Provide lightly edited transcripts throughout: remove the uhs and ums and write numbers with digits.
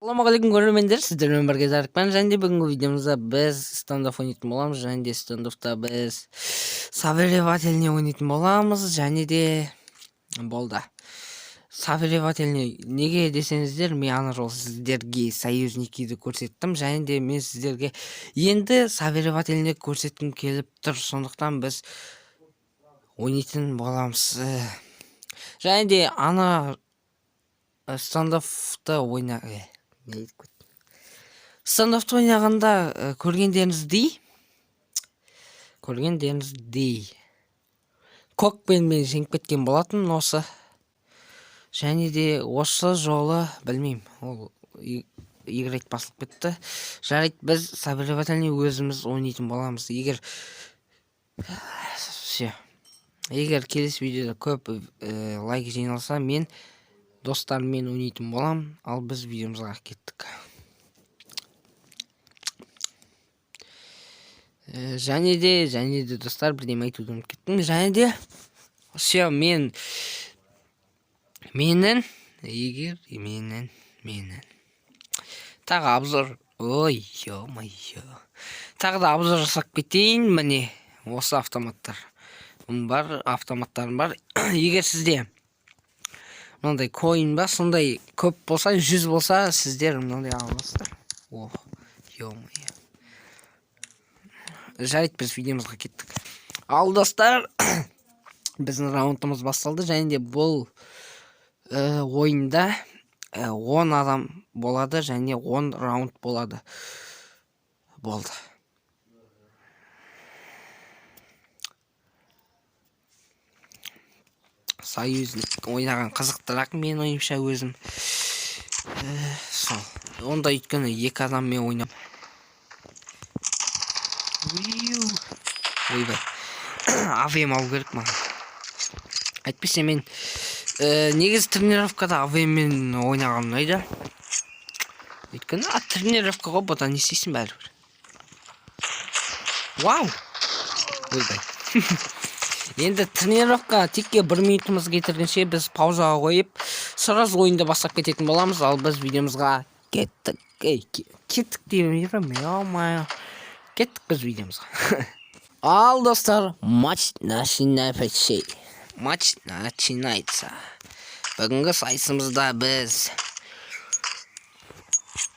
Ассалаумағалейкум көрермендер, сіздермен бірге Зарықпен. Және де бүгінгі видеомызда біз стандофф ойнайтын боламыз. Және де стандоффта біз сабыревательный ойнайтын боламыз. Және де болды. Сабыревательный неге десеңіздер, мен ана жолы сіздерге союзникиді көрсеттім. Және де мен сіздерге енді сабыревательный көрсеткім келіп тұр. Сондықтан біз ойнайтын боламыз. Және де ана стандоффта ойнағанда көргендеріңіздей кокпен мен жеңіп кеткен болатын осы. Және де осы жолы білмеймін, ол играть басылып кетті. Жарайды, біз сабыревательный өзіміз ойнайтын боламыз. Егер келесі видеода көп лайк жиналса, мен достарыммен ойнайтын болам. Ал біз видеомызға кеттік. Және де достар, бірден айтуды ұмытып кеттім. Және де менің тағы обзор, тағы да обзор жасап кетейін. Міне осы автоматтарым бар. Егер сізде мынандай коин ба, сондай көп болса, 100 болса, сіздер мынандай аласыздар. Жарайды, біз видеомызға кеттік. Ал достар, біздің раундымыз басталды. Және де бұл ойында 10 адам болады, және 10 раунд болады. Болды. Союзник ойнаған қызықтырақ мен ойымша өзім. Онда өйткені 2 адаммен ойнап. Ойбай. АВМ алу керек маған. Әйтпесе мен негізі тренировкада АВМмен ойнаған ұнайды. Өйткені тренировка ғой, бұдан не істейсің бәрібір. Вау! Ойбай. Енді тренировка текке 1 минутымыз кетіргенше біз паузаға қойып, сразу ойында бастап кететін боламыз. Ал біз видеомызға кеттік. Кеттік біз видеомызға. Ал достар, матч начинается. Бүгінгі сайысымызда біз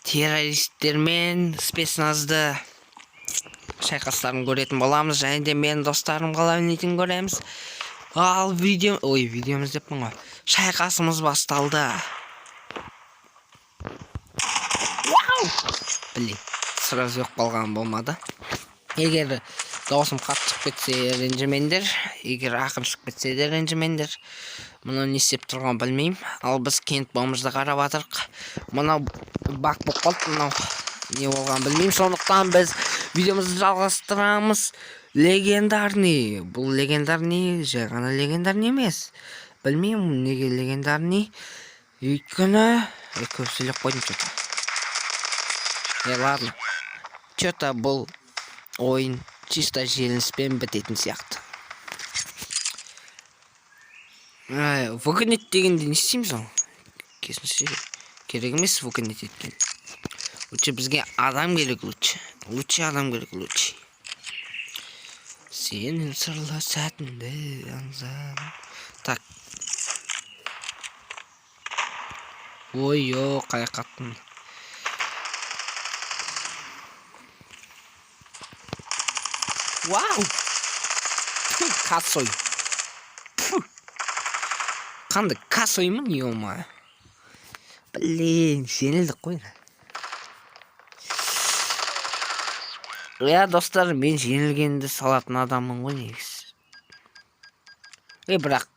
террористермен спецназды шайқастарын көретін боламыз. Және де мен достарым қалай ойнайтынын көреміз. Ал видеомыз деп мұңа. Шайқасымыз басталды. Сразу жоқ қалған болмады. Егер даусым қатты шығып кетсе ренжімеңдер. Егер ақын шығып кетсе де ренжімеңдер. Мұны не істеп тұрған білмеймін. Ал біз кент бомбымызды қарап жатырық. Мынау бақ болып қалды. Мынау не болған білмеймін. Сондықтан біз видеомызды жалғастырамыз. Легендарный. Бұл легендарный, жай ғана легендарный емес. Білмеймін неге легендарный. Өйткені көп сөйлеп қойдым что-то. Ладно. Что-то бұл ойын чисто желініспен бітетін сияқты. Выгонять дегенде не істейміз ол? Кесінше керек емес выгонять еткен. Лучше бізге адам керек лучше. Адам керек лучше. Сенің сырлы сәтінді аңзам. Так. Ой-о, қайқаттым. Вау! Касой. Қанды касоймын, ема. Жеңілдік қой. Достар, мен жеңілгенді салатын адаммын ғой негіз. Бірақ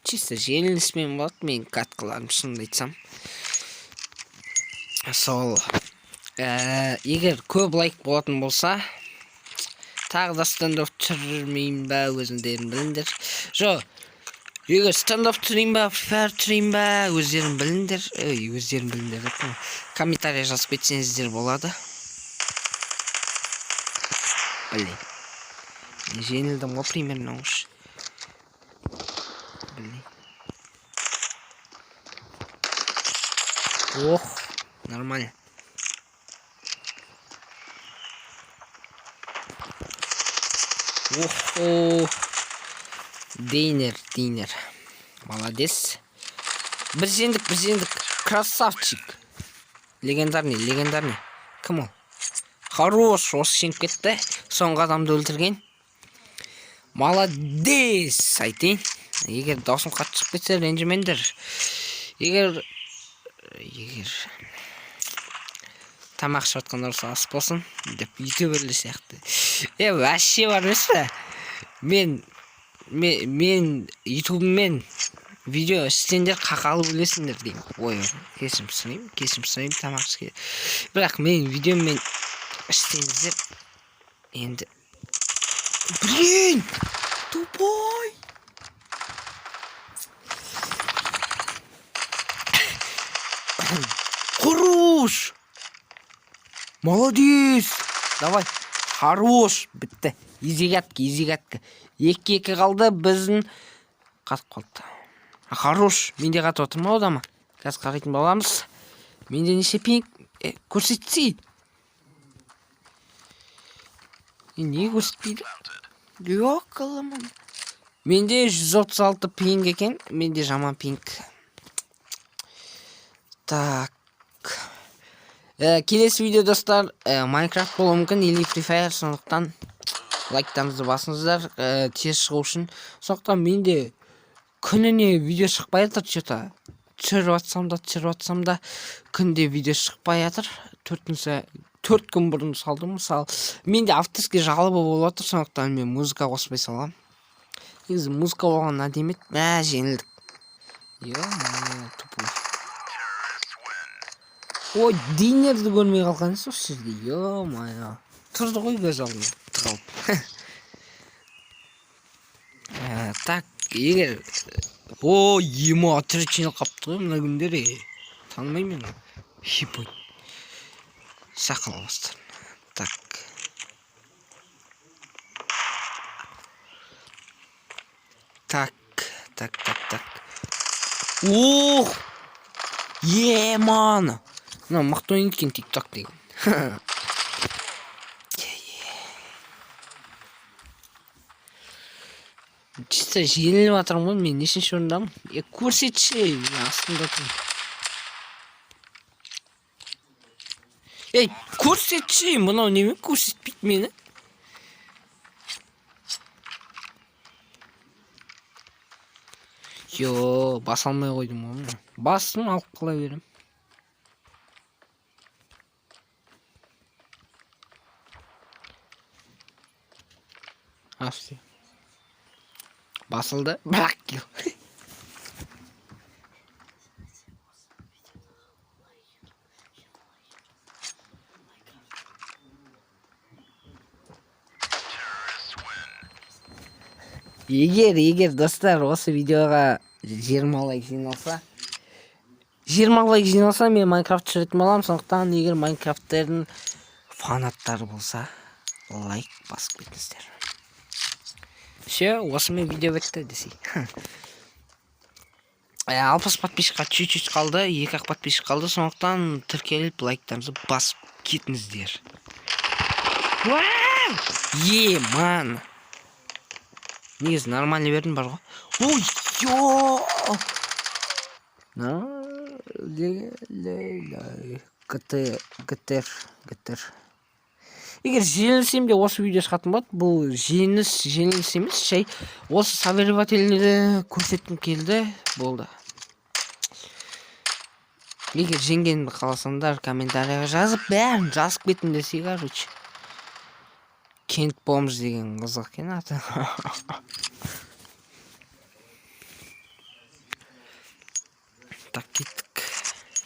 чисто жеңіліспен болады, мен катқыларым шынымды айтсам. Сол. Егер көп лайк болатын болса, тағы да стандофф түсірмеймін ба, өзіңдерін біліңдер. Егер стандофф түсірейін ба, фәр түсірейін ба, өздерін біліңдер. Комментария жазып кетсеңіздер болады. Жеңілдім ғой примерно уж. Нормально. Охо. Дейнер. Молодец. Бір жеңдік. Красавчик. Легендарный. Кім ол? Хорош, осы жеңіп кетті. Соңғы адамды өлтірген. Молодец, айтайын. Егер даусым қатты шығып кетсе, ренжімеңдер. Егер тамақ ішіп жатқандар ас болсын деп үйте берілі сияқты. Вообще бар емес пе? Мен ютубыммен видео істеңдер қақалы өлесіңдер деймін. Ой, кешірім сұраймын тамақ ішке. Бірақ мен видеомен істеңіздер енді. Блин! Тупой! Хорош! Молодец! Давай! Хорош! Бітті. Изегатка. Екі қалды, біздің қатып қалды. Хорош! Менде қатып отыр ма ода ма? Қазір қарайтын боламыз. Менде неше пинг? Көрсетсей! Не көрсетпейді? Йоқалымын. Менде 136 пинг екен. Менде жаман пинг. Так. Келесі видео достар, Майнкрафт болуы мүмкін, или Free Fire, сондықтан лайктарыңызды басыңыздар, тез шығу үшін. Сондықтан менде күніне видео шықпай жатыр, что-то түсіріп атсам да күнде видео шықпай жатыр. 4 күн бұрын салдым, мысалы. Менде автоски жалобы болып жатыр, сондықтан мен музыка қоспай салам. Негізі музыка болған әдемет, жеңілдік. Тупой. Ой, дейнерді көрмей қалғаныз осы жерде. Ё-моё. Тұрды ғой көз алдым. Тығылып. Так, егер... О, ема атыры ченел қапты ғой мына күндері. Танымаймын мен. Хипой. Сақал бастыр. Так. Ох! Мана! Мына мықты ойын екен тик-ток деген. Чисто желініп атырмын ғой, мен нешінші орындамын? Көрсетші, астында тұрмын. Көрсетші, мынау немен көрсетпейді мені? Бас алмай қойдым ғой. Басым алып қала берем. Асты. Басылды. Бірақ кел. Егер достар осы видеоға 20 лайк жиналса, мен Майнкрафт түсіретін боламын. Сондықтан егер Майнкрафттердің фанаттары болса, лайк басып кетіңіздер. Все, осымен видео бітті десей. 60 подписчикқа чуть-чуть қалды, 2-ақ подписчик қалды. Сондықтан тіркеліп лайктарыңызды басып кетіңіздер. Ман! Негізі нормально бердім бар ғой. Ой, Гтр. Егер жеңілсем де осы видео шығатын болады. Бұл жеңіліс емес, шай. Осы сабервательді көрсеткім келді. Болды. Егер жеңгенімді қаласаңдар, комментарияға жазып, бәрін жазып кетін десей, короче. Кент бомж деген қызық екен аты. Так, кеттік.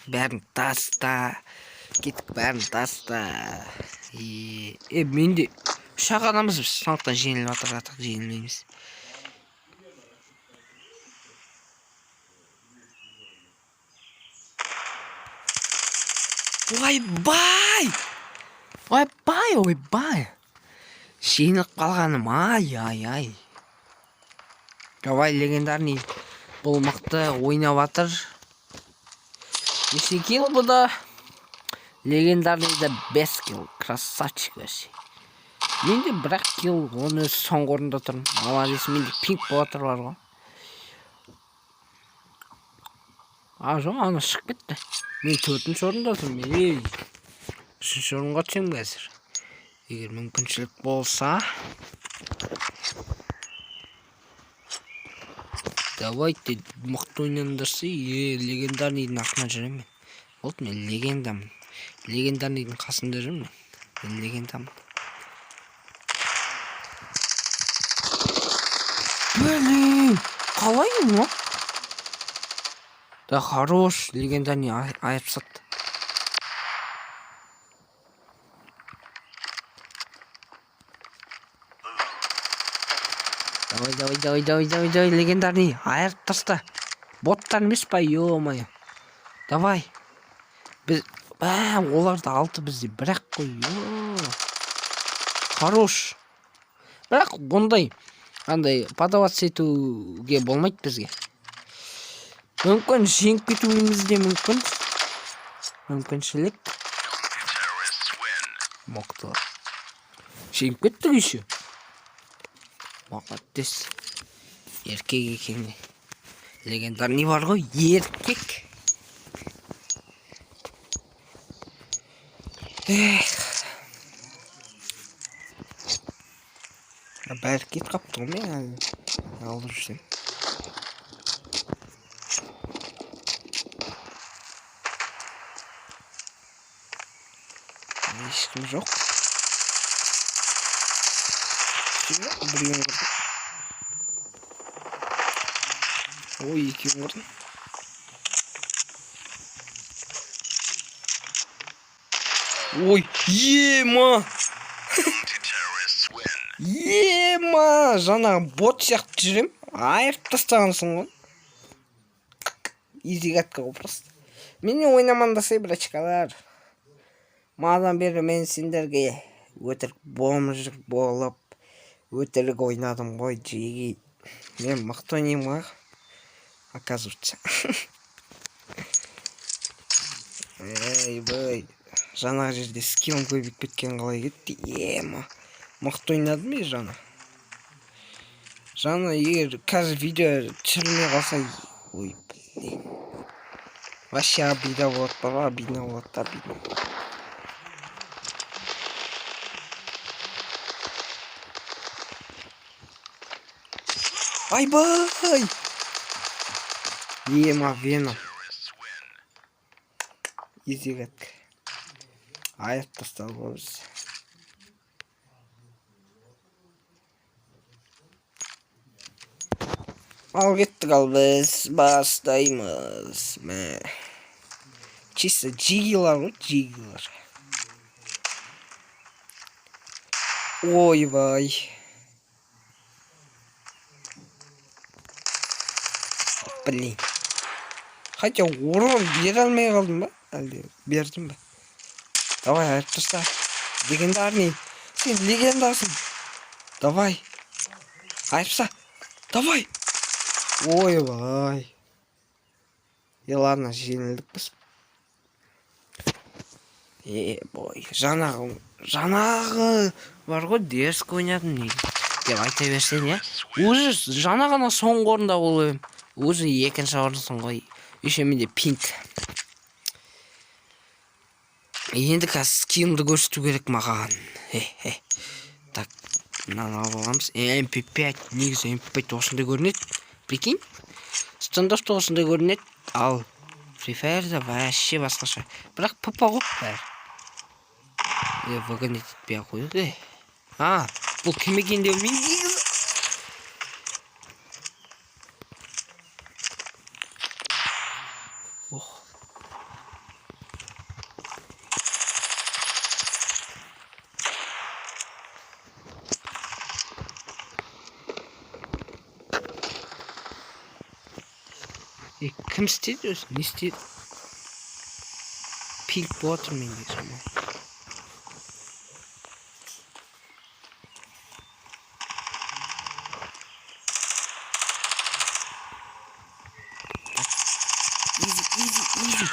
Бәрін таста. Менде 3 адамыз біз. Сондықтан жеңіліп жатыр, жеңілмейміз. Ойбай! Жеңіліп қалғаным, ай. Давай, легендарный бұл мықты ойнап жатыр. Неше кел бұда? Легендарныйда 5 килл. Красавчик вообще. Менде 1 килл, оны өзі соңғы орында тұрмын. Молодец, менде пинг болатыр бар ғой. Жоқ, ана шығып кетті. Мен 4-ші орында тұрмын. 3-ші орынға түсемін қазір. Егер мүмкіншілік болса. Давайте мықты ойнаңдарсы. Легендарныйдың артынан жүремін. Болды, мен легендамын. Легендарныйдың қасында жүрмін. Мен легендамын. Блин, қалай ма? Да хорош, легендарный айып сатты. Давай, легендарный айып таста. Боттар емес па, ё-моё. Давай. Біз, оларды алты бізде, бірақ қой, хорош. Бірақ бұндай, андай, подаваться етуге болмайды бізге. Мүмкін жеңіп кетуіміз де мүмкін. Мүмкіншілік. Мықты. Жеңіп кеттік еще. Молодец. Еркек екен. Легендарный бар ғой, еркек. Бәрі кет қапты ғой мен алып жүрсем. Ешкім жоқ. Біреуін көрдім. Ой, екеуін көрдім. Ой, ема! Ема! Жаңағы бот сияқты жүрем. Айырып тастағансың ғой. Изи катка ғой просто. Мені ойнамандасай, брачкалар. Мадан бері мен сендерге өтірік бомжық болып, өтірік ойнадым ғой, жеги. Мен мықты ойнайым ғой, оказывается. Бай. Жаңағы жерде скиллым көбейіп кеткен қалай кетті. Ема. Мықты ойнадым бе жаңа? Жаңа егер қазір видео түсірілмей қалса, ой, блин. Вообще обида болады ба, обидно болады, обидно. Ай-бай! Ема, Веном. Изи катка. Айып тастал біз. Ал кеттік, ал біз бастаймыз. Чисто джигилар ғой, джигилар. Ой-бай. Блин. Хотя урон бере алмай қалдым ба? Әлде бердім ба? Давай, айып таста. Легендарный. Сен легендасың. Давай. Айыпса. Давай. Ой-бай. Ладно, жеңілдік біз. Бой. Жаңағы бар ғой, дерск ойнадым деп айта берсен, я? Уже жаңағына соңғы орында болуым. Уже екінші орынсың ғой. Еще менде пинг. Енді қазір скиллымды көрсету керек маған. Так, мынаны алып аламыз. MP5, негізі MP5 осындай көрінеді. Прикинь? Стандартта осындай көрінеді. Ал Free Fire'да вообще басқаша. Бірақ папа ғой бәрі. Вагонет етпей қойды. Бұл кім екен деп мен негізі. Кім істеді өзі? Не істеді? Пинг ботыр менде сама. Easy.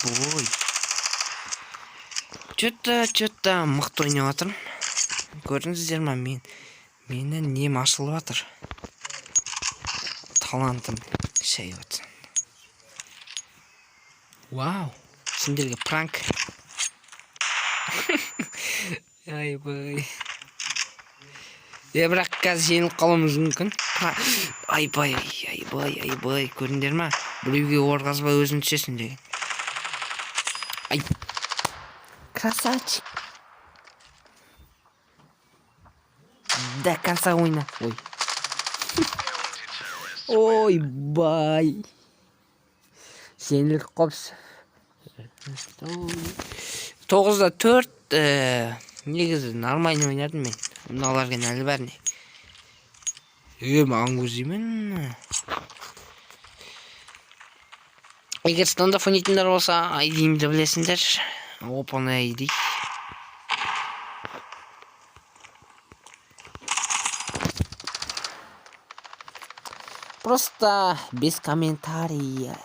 Бой. Чөтті мықты ойнап жатырмын. Көрдіңіздер ма, менің нем ашылып жатыр. Талантым шайып жатыр. Вау, сендерге пранк. Айбай. Бірақ қазір жеңіліп қалуымыз мүмкін. Айбай, көрдіңдер ма? Біреуге орғазбай өзің түсесің деген. Ай, красавчик. До конца ойна. Ой. Ой, бай. Жеңіліп қалыпсыз. 9-да 4. Негізі нормально ойнадым мен. Мыналарген әлі бәріне. Маған көзеймін. Егер стандап ойнайтындар болса, айдиімді білесіңдер. Open ID. Просто без комментария.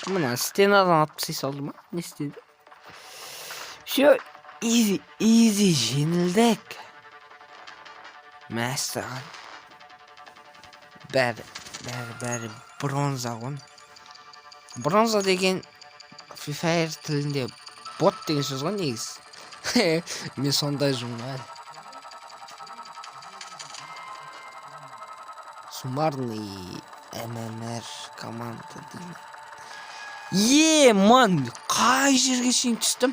Мына стенадан атып сей салды ма? Не істеді? Все, изи жеңілдік. Мәссаған. Бәрі бронза ғой. Бронза деген Free Fire тілінде бот деген сөз ғой негіз. Мен сондай жұмға. Сумарный ММР команда деймін. Ман, қай жерге шейін түстім?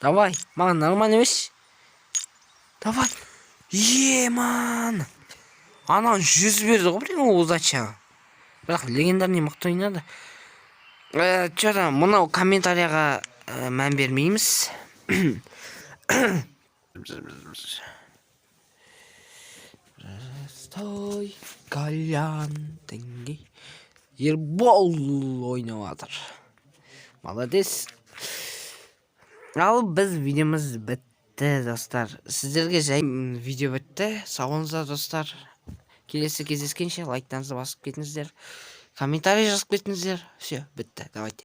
Давай, маған нормально емес. Давай. Ман. Анан 100 берді ғой білген ол зача. Бірақ легендарный мықты ойнады. Чөра, мұнау комментарияға мән бермейміз. Стой, кальян, тенге. Ербол ойнап жатыр. Молодец. Ал біз видеомыз бітті, достар. Сіздерге жай видео бітті. Сау болыңыздар, достар. Келесі кездескенше лайктарыңызды басып кетіңіздер. Комментарий жазып кетіңіздер. Все, бітті. Давайте.